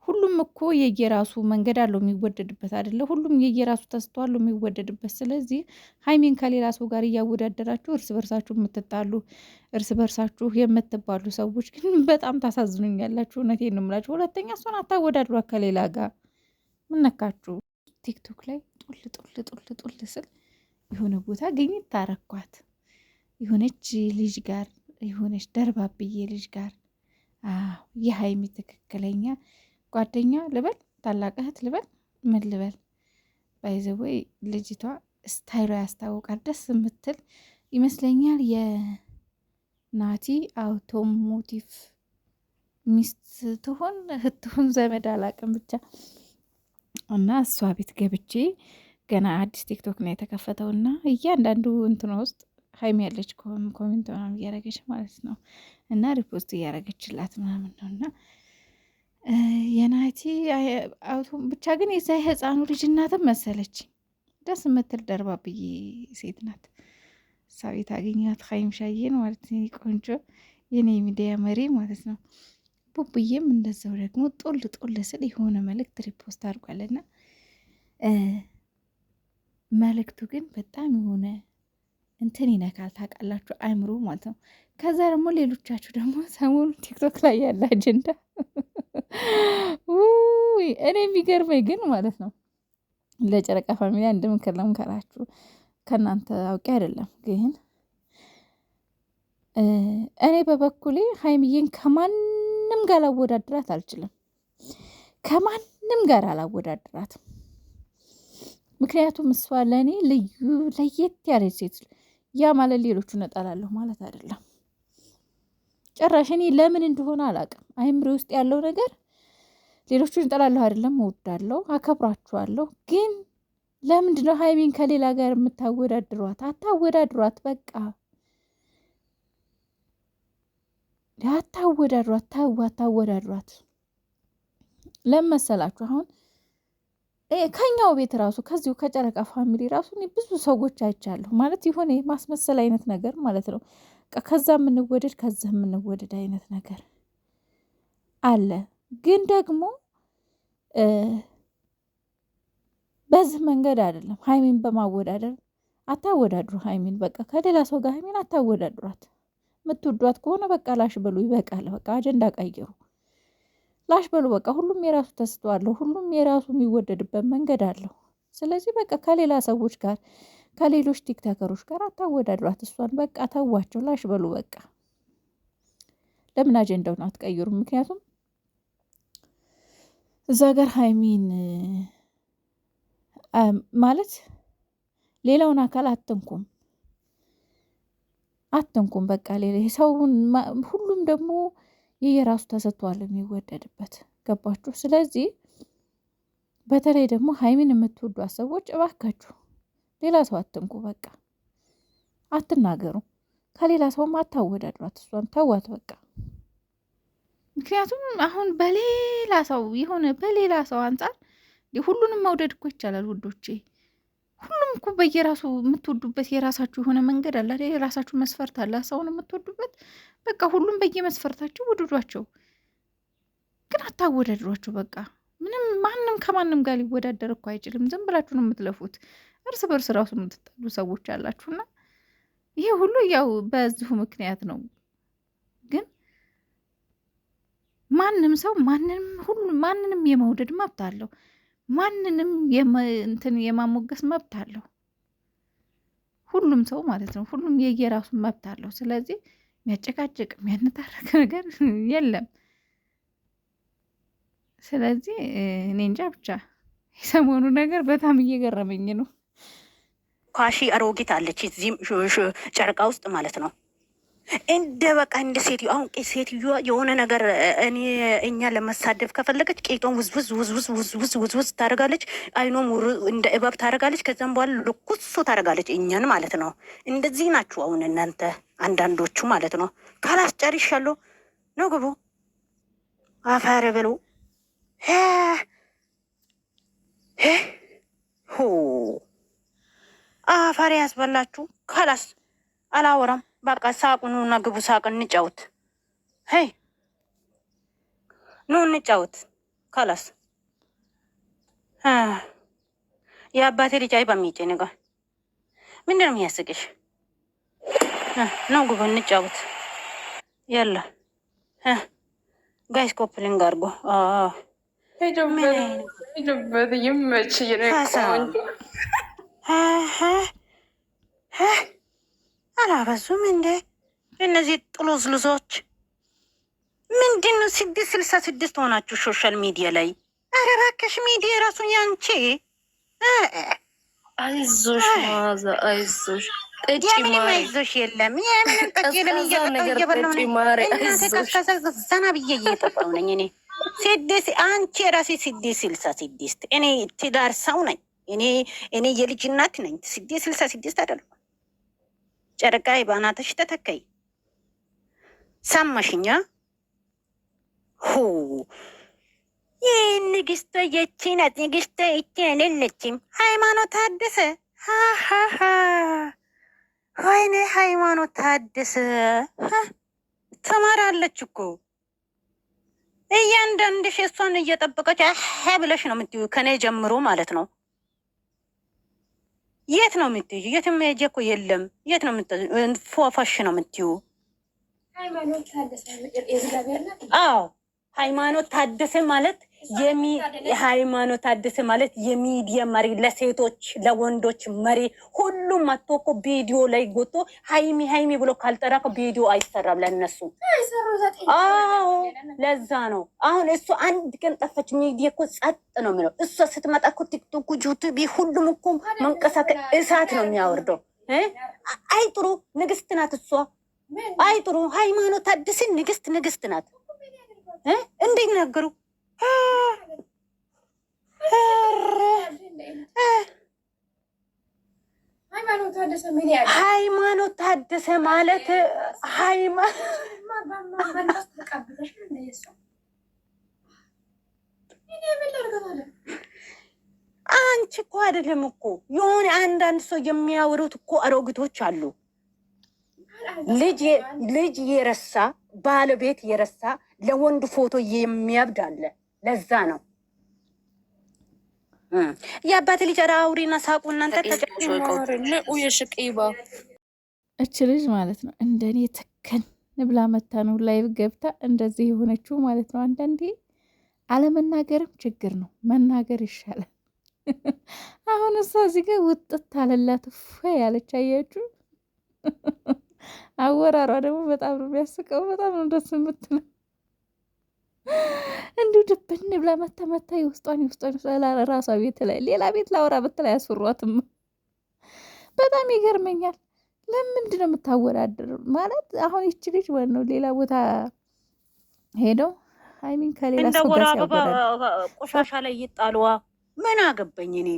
ሁሉም እኮ የየራሱ መንገድ አለው የሚወደድበት አይደለ? ሁሉም የየራሱ ተስተዋለው የሚወደድበት። ስለዚህ ሀይሚን ከሌላ ሰው ጋር እያወዳደራችሁ እርስ በርሳችሁ የምትጣሉ እርስ በርሳችሁ የምትባሉ ሰዎች ግን በጣም ታሳዝኑኛላችሁ። እውነቴን ነው የምላችሁ። ሁለተኛ እሷን አታወዳድሯት ከሌላ ጋር። ምን ነካችሁ? ቲክቶክ ላይ ጡል ስል የሆነ ቦታ ግኝት ታረኳት የሆነች ልጅ ጋር የሆነች ደርባብዬ ልጅ ጋር የሀይሚ ትክክለኛ ጓደኛ ልበል ታላቅ እህት ልበል ምን ልበል ባይዘወይ ልጅቷ ስታይሏ ያስታውቃል። ደስ የምትል ይመስለኛል የናቲ አውቶሞቲቭ ሚስት ትሆን እህትሁን ዘመድ አላቅም ብቻ እና እሷ ቤት ገብቼ ገና አዲስ ቲክቶክ ነው የተከፈተው እና እያንዳንዱ እንትን ውስጥ ሀይሚ ያለች ኮሜንት ምናምን እያደረገች ማለት ነው እና ሪፖስት እያደረገችላት ምናምን ነው እና የናቲ ብቻ ግን የዛ የህፃኑ ልጅ እናትም መሰለች። ደስ የምትል ደርባብዬ ሴት ናት። እሷ ቤት አገኘኋት ሀይም ሻዬን ማለት ነው። ቆንጆ የኔ ሚዲያ መሪ ማለት ነው። ቡቡዬም እንደዛው ደግሞ ጦል ስል የሆነ መልእክት ሪፖስት አድርጓልና መልእክቱ ግን በጣም የሆነ እንትን ይነካል ታውቃላችሁ፣ አይምሮ ማለት ነው። ከዛ ደግሞ ሌሎቻችሁ ደግሞ ሰሞኑ ቲክቶክ ላይ ያለ አጀንዳ እኔ የሚገርመኝ ግን ማለት ነው ለጨረቃ ፋሚሊ አንድ ምክር ለምከራችሁ ከእናንተ አውቄ አይደለም ግን እኔ በበኩሌ ሀይሚዬን ከማንም ጋር አላወዳድራት አልችልም። ከማንም ጋር አላወዳድራትም። ምክንያቱም እሷ ለእኔ ልዩ ለየት ያለች ሴት። ያ ማለት ሌሎቹን እጠላለሁ ማለት አይደለም። ጭራሽ እኔ ለምን እንደሆነ አላውቅም። አይምሬ ውስጥ ያለው ነገር ሌሎቹን እጠላለሁ አይደለም፣ እወዳለሁ፣ አከብራችኋለሁ። ግን ለምንድነው ሀይሚን ከሌላ ጋር የምታወዳድሯት? አታወዳድሯት፣ በቃ አታወዳድሯት፣ ተው አታወዳድሯት። ለምን መሰላችሁ? አሁን ከኛው ቤት ራሱ ከዚሁ ከጨረቃ ፋሚሊ ራሱ እኔ ብዙ ሰዎች አይቻለሁ። ማለት የሆነ ማስመሰል አይነት ነገር ማለት ነው። ከዛ የምንወደድ አይነት ነገር አለ። ግን ደግሞ በዚህ መንገድ አይደለም። ሀይሚን በማወዳደር አታወዳድሩ። ሀይሚን በቃ ከሌላ ሰው ጋር ሀይሚን አታወዳድሯት። የምትወዷት ከሆነ በቃ ላሽ በሉ፣ ይበቃል። በቃ አጀንዳ ቀይሩ፣ ላሽ በሉ። በቃ ሁሉም የራሱ ተስጦ አለው። ሁሉም የራሱ የሚወደድበት መንገድ አለው። ስለዚህ በቃ ከሌላ ሰዎች ጋር ከሌሎች ቲክቶከሮች ጋር አታወዳድሯት። እሷን በቃ ተዋቸው፣ ላሽ በሉ። በቃ ለምን አጀንዳውን አትቀይሩም? ምክንያቱም እዛ ጋር ሀይሚን ማለት ሌላውን አካል አትንኩም። በቃ ሌላ ሰውን ሁሉም ደግሞ የየራሱ ተሰጥቷል የሚወደድበት። ገባችሁ? ስለዚህ በተለይ ደግሞ ሀይሚን የምትወዷት ሰዎች እባካችሁ ሌላ ሰው አትንኩ። በቃ አትናገሩ። ከሌላ ሰውም አታወዳድሯት። እሷን ተዋት በቃ። ምክንያቱም አሁን በሌላ ሰው አንጻር ሁሉንም መውደድ እኮ ይቻላል ውዶቼ። ሁሉም እኮ በየራሱ የምትወዱበት የራሳችሁ የሆነ መንገድ አለ፣ የራሳችሁ መስፈርት አለ። ሰውን የምትወዱበት በቃ ሁሉም በየመስፈርታቸው ውድዷቸው፣ ግን አታወዳድሯቸው። በቃ ማንም ከማንም ጋር ሊወዳደር እኮ አይችልም። ዝም ብላችሁ ነው የምትለፉት። እርስ በርስ ራሱ የምትጣሉ ሰዎች አላችሁና ይሄ ሁሉ ያው በዚሁ ምክንያት ነው። ግን ማንም ሰው ማንንም የመውደድ መብት አለው። ማንንም የማሞገስ መብት አለው። ሁሉም ሰው ማለት ነው። ሁሉም የየራሱ መብት አለው። ስለዚህ የሚያጨቃጭቅ የሚያነታረክ ነገር የለም። ስለዚህ እኔ እንጃ ብቻ የሰሞኑ ነገር በጣም እየገረመኝ ነው። ኳሺ አሮጊት አለች እዚህም ጨረቃ ውስጥ ማለት ነው። በቃ እንደ ሴትዮ አሁን ሴትዮዋ የሆነ ነገር እኛ ለመሳደብ ከፈለገች ቄጦን ውዝውዝ ታደርጋለች። አይኖም እንደ እባብ ታደርጋለች። ከዛም በኋላ ልኩሶ ታደርጋለች እኛን ማለት ነው። እንደዚህ ናችሁ አሁን እናንተ አንዳንዶቹ ማለት ነው። ካላስጨርሻለሁ ነው ግቡ አፈር ብሉ አፈር ያስበላችሁ። ካላስ አላወራም። በቃ ሳቁኑና ግቡ፣ ሳቅ እንጫወት። ሄይ ኑ እንጫወት። ካላስ የአባቴ ልጅ አይ በሚጭ ነገር ምንድን ነው የሚያስቅሽ? ነው ጉቦ እንጫወት ያለ ጋይስ ኮፕሊንግ አድርጎ ሄዱበት ይመች አላበዙም እንዴ እነዚህ ጥሎዝ ልዞች? ምንድን ነው 666 ሆናችሁ ሶሻል ሚዲያ ላይ? ኧረ እባክሽ ሚዲያ ራሱ ያንቺ። አይዞሽ ማዛ አይዞሽ፣ የምንም አይዞሽ የለም። የምንም ጠጭ የለም። እየበላሁ ነኝ። ዘና ብዬ እየጠጣሁ ነኝ እኔ። አንቺ የራሴ 666 እኔ ትዳር ሰው ነኝ እኔ የልጅ እናት ነኝ። 666 አይደለም። ጨረቃዬ በአናትሽ ተተከይ። ሰማሽኛ? ሁ ይህ ንግስቶ የቺ ናት። ንግስቶ ይቺ አይደለችም። ሃይማኖት ታደሰ ወይኔ ሃይማኖት ታደሰ ተማራለች እኮ። እያንዳንድሽ እሷን እየጠበቀች ብለሽ ነው የምትዩ፣ ከኔ ጀምሮ ማለት ነው። የት ነው የምትዩ? የትም ሄጄ እኮ የለም። የት ነው ፏፋሽ ነው የምትዩ? አዎ ሃይማኖት ታደሰ ማለት ሃይማኖት ታደሰ ማለት የሚዲያ መሪ፣ ለሴቶች ለወንዶች መሪ። ሁሉም መጥቶ እኮ ቪዲዮ ላይ ጎቶ ሃይሚ ብሎ ካልጠራ እኮ ቪዲዮ አይሰራም ለነሱ። አዎ ለዛ ነው አሁን እሱ አንድ ቀን ጠፈች፣ ሚዲያ እኮ ጸጥ ነው የሚለው። እሷ ስትመጣ እኮ ቲክቶክ፣ ዩቲዩብ ሁሉም እኮ መንቀሳቀስ እሳት ነው የሚያወርደው። አይጥሩ ንግስት ናት እሷ። አይጥሩ ሃይማኖት ታደሰ ንግስት ናት። እንዴት ነገሩ? ሃይማኖት ታደሰ ማለት አንቺ እኮ አይደለም እኮ የሆነ አንዳንድ ሰው የሚያወሩት እኮ አሮጊቶች አሉ። ልጅ የረሳ ባለቤት የረሳ ለወንድ ፎቶ የሚያብድ አለ። ለዛ ነው የአባት ልጅ አውሪና ሳቁ እናንተ የሽቅባ እች ልጅ ማለት ነው። እንደኔ ትከን ብላ መታ ነው ላይቭ ገብታ እንደዚህ የሆነችው ማለት ነው። አንዳንዴ አለመናገርም ችግር ነው፣ መናገር ይሻላል። አሁን እሷ እዚህ ጋር ውጥት አለላት ያለች አያችሁ። አወራሯ ደግሞ በጣም ነው የሚያስቀው። በጣም ነው ደስ የምትለው። እንዲሁ ድብን ብላ መታ የውስጧን ራሷ ቤት ላይ ሌላ ቤት ላወራ ብትል አያስፈሯትም። በጣም ይገርመኛል። ለምንድን ነው የምታወዳደር? ማለት አሁን ይቺ ልጅ ወይ ነው ሌላ ቦታ ሄደው አይሚን ከሌላ ሰው ጋር ሲያወዳደር ቆሻሻ ላይ ይጣልዋ። ምን አገባኝ እኔ